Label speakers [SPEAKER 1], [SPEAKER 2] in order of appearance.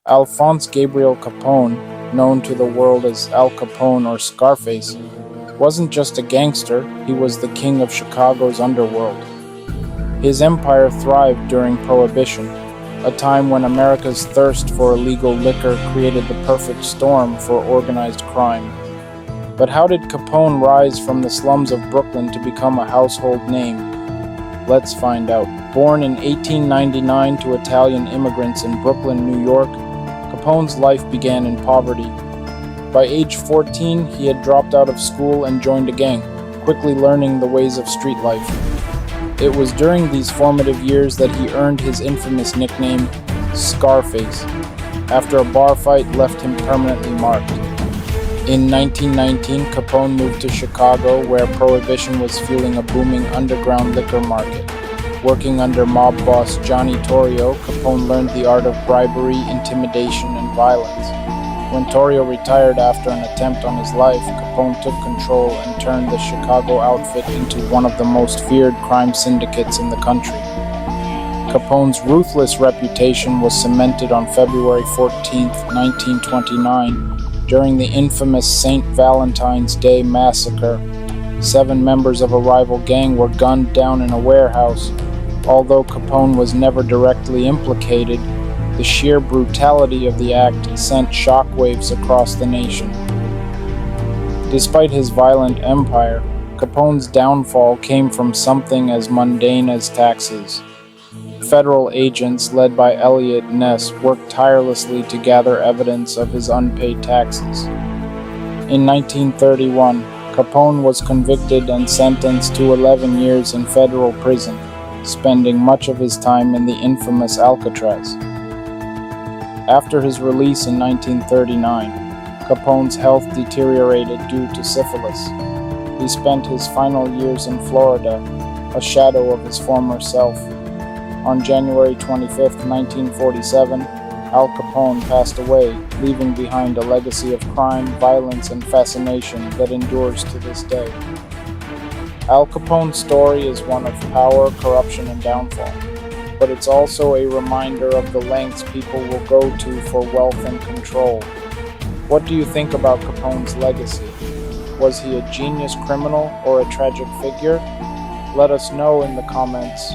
[SPEAKER 1] Alphonse Gabriel Capone, known to the world as Al Capone or Scarface, wasn't just a gangster, he was the king of Chicago's underworld. His empire thrived during Prohibition, a time when America's thirst for illegal liquor created the perfect storm for organized crime. But how did Capone rise from the slums of Brooklyn to become a household name? Let's find out. Born in 1899 to Italian immigrants in Brooklyn, New York, Capone's life began in poverty. By age 14, he had dropped out of school and joined a gang, quickly learning the ways of street life. It was during these formative years that he earned his infamous nickname, Scarface, after a bar fight left him permanently marked. In 1919, Capone moved to Chicago, where Prohibition was fueling a booming underground liquor market. Working under mob boss Johnny Torrio, Capone learned the art of bribery, intimidation, and violence. When Torrio retired after an attempt on his life, Capone took control and turned the Chicago outfit into one of the most feared crime syndicates in the country. Capone's ruthless reputation was cemented on February 14, 1929, during the infamous St. Valentine's Day massacre. 7 members of a rival gang were gunned down in a warehouse. Although Capone was never directly implicated, the sheer brutality of the act sent shockwaves across the nation. Despite his violent empire, Capone's downfall came from something as mundane as taxes. Federal agents led by Eliot Ness worked tirelessly to gather evidence of his unpaid taxes. In 1931, Capone was convicted and sentenced to 11 years in federal prison, spending much of his time in the infamous Alcatraz. After his release in 1939, Capone's health deteriorated due to syphilis. He spent his final years in Florida, a shadow of his former self. On January 25, 1947, Al Capone passed away, leaving behind a legacy of crime, violence, and fascination that endures to this day. Al Capone's story is one of power, corruption, and downfall, but it's also a reminder of the lengths people will go to for wealth and control. What do you think about Capone's legacy? Was he a genius criminal or a tragic figure? Let us know in the comments.